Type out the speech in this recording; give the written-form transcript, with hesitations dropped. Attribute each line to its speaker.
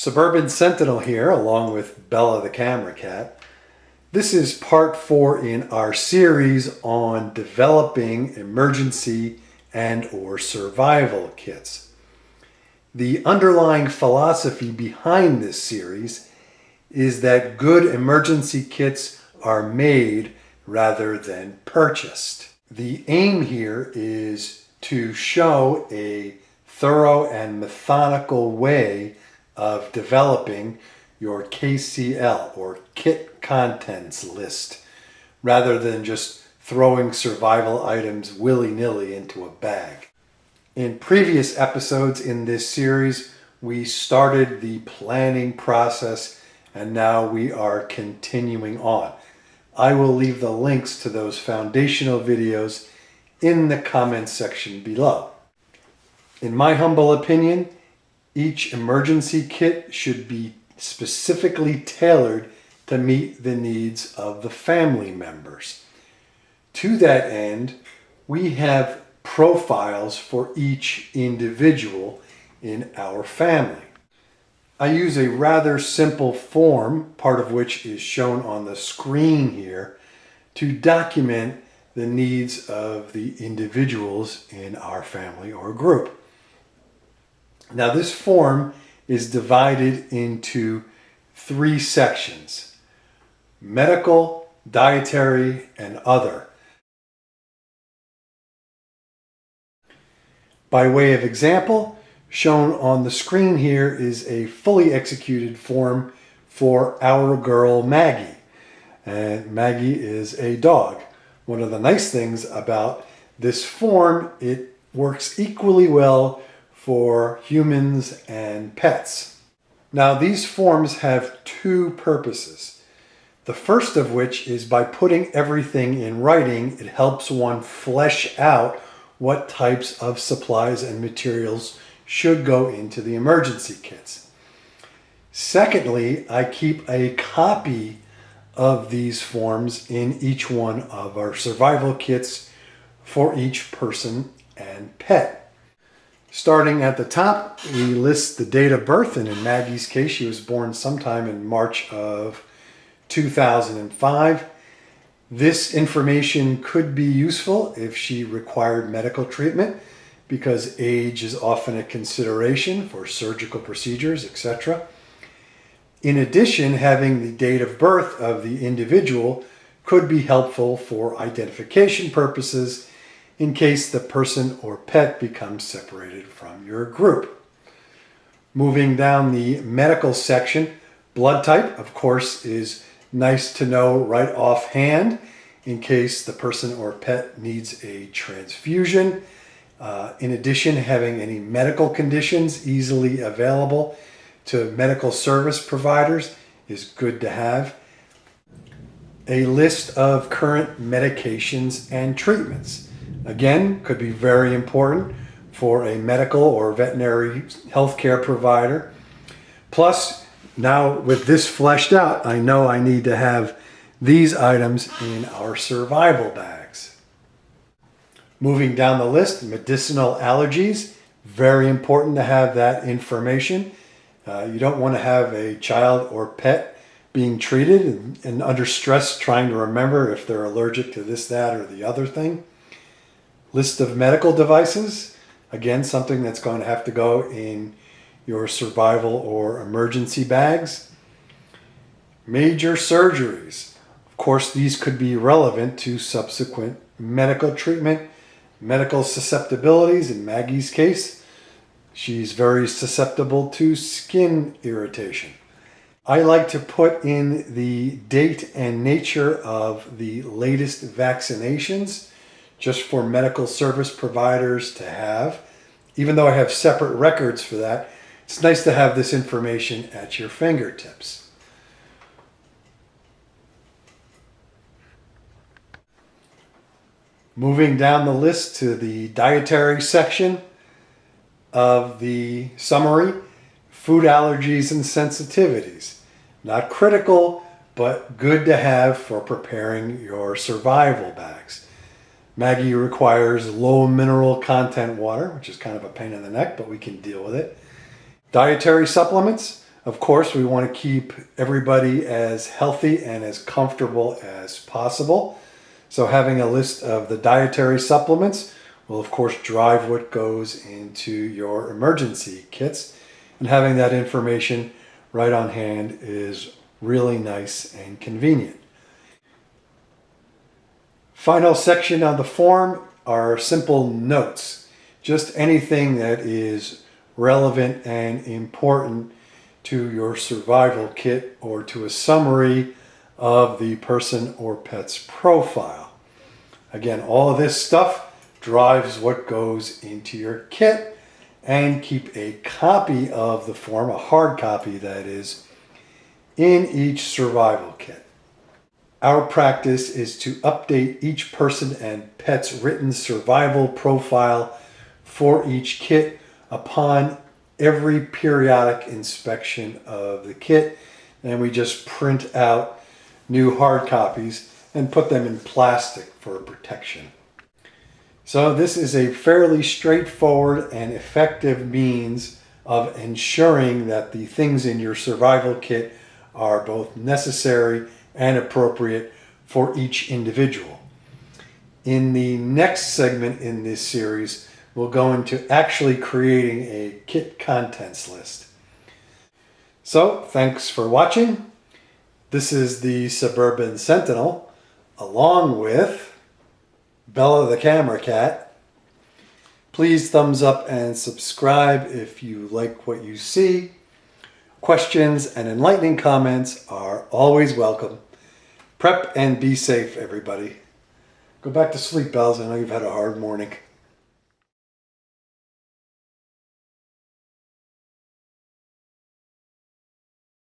Speaker 1: Suburban Sentinel here, along with Bella the camera cat. This is part 4 in our series on developing emergency and/or survival kits. The underlying philosophy behind this series is that good emergency kits are made rather than purchased. The aim here is to show a thorough and methodical way of developing your KCL or kit contents list rather than just throwing survival items willy-nilly into a bag. In previous episodes in this series, we started the planning process and now we are continuing on. I will leave the links to those foundational videos in the comments section below. In my humble opinion, each emergency kit should be specifically tailored to meet the needs of the family members. To that end, we have profiles for each individual in our family. I use a rather simple form, part of which is shown on the screen here, to document the needs of the individuals in our family or group. Now this form is divided into 3 sections: medical, dietary, and other. By way of example, shown on the screen here is a fully executed form for our girl Maggie. And Maggie is a dog. One of the nice things about this form, it works equally well for humans and pets. Now these forms have 2 purposes. The first of which is by putting everything in writing, it helps one flesh out what types of supplies and materials should go into the emergency kits. Secondly, I keep a copy of these forms in each one of our survival kits for each person and pet. Starting at the top, we list the date of birth, and in Maggie's case, she was born sometime in March of 2005. This information could be useful if she required medical treatment, because age is often a consideration for surgical procedures, etc. In addition, having the date of birth of the individual could be helpful for identification purposes in case the person or pet becomes separated from your group. Moving down the medical section, blood type, of course, is nice to know right offhand in case the person or pet needs a transfusion. In addition, having any medical conditions easily available to medical service providers is good to have. A list of current medications and treatments. Again, could be very important for a medical or veterinary healthcare provider. Plus, now with this fleshed out, I know I need to have these items in our survival bags. Moving down the list, medicinal allergies. Very important to have that information. You don't want to have a child or pet being treated and under stress trying to remember if they're allergic to this, that, or the other thing. List of medical devices. Again, something that's going to have to go in your survival or emergency bags. Major surgeries. Of course, these could be relevant to subsequent medical treatment. Medical susceptibilities, in Maggie's case, she's very susceptible to skin irritation. I like to put in the date and nature of the latest vaccinations just for medical service providers to have. Even though I have separate records for that, it's nice to have this information at your fingertips. Moving down the list to the dietary section of the summary, food allergies and sensitivities. Not critical, but good to have for preparing your survival bags. Maggie requires low mineral content water, which is kind of a pain in the neck, but we can deal with it. Dietary supplements, Of course, we want to keep everybody as healthy and as comfortable as possible. So having a list of the dietary supplements will of course drive what goes into your emergency kits. And having that information right on hand is really nice and convenient. Final section of the form are simple notes. Just anything that is relevant and important to your survival kit or to a summary of the person or pet's profile. Again, all of this stuff drives what goes into your kit, and keep a copy of the form, a hard copy that is, in each survival kit. Our practice is to update each person and pet's written survival profile for each kit upon every periodic inspection of the kit, and we just print out new hard copies and put them in plastic for protection. So this is a fairly straightforward and effective means of ensuring that the things in your survival kit are both necessary and appropriate for each individual. In the next segment in this series, we'll go into actually creating a kit contents list. So, thanks for watching. This is the Suburban Sentinel, along with Bella the Camera Cat. Please thumbs up and subscribe if you like what you see. Questions and enlightening comments are always welcome. Prep and be safe, everybody. Go back to sleep, Bells. I know you've had a hard morning.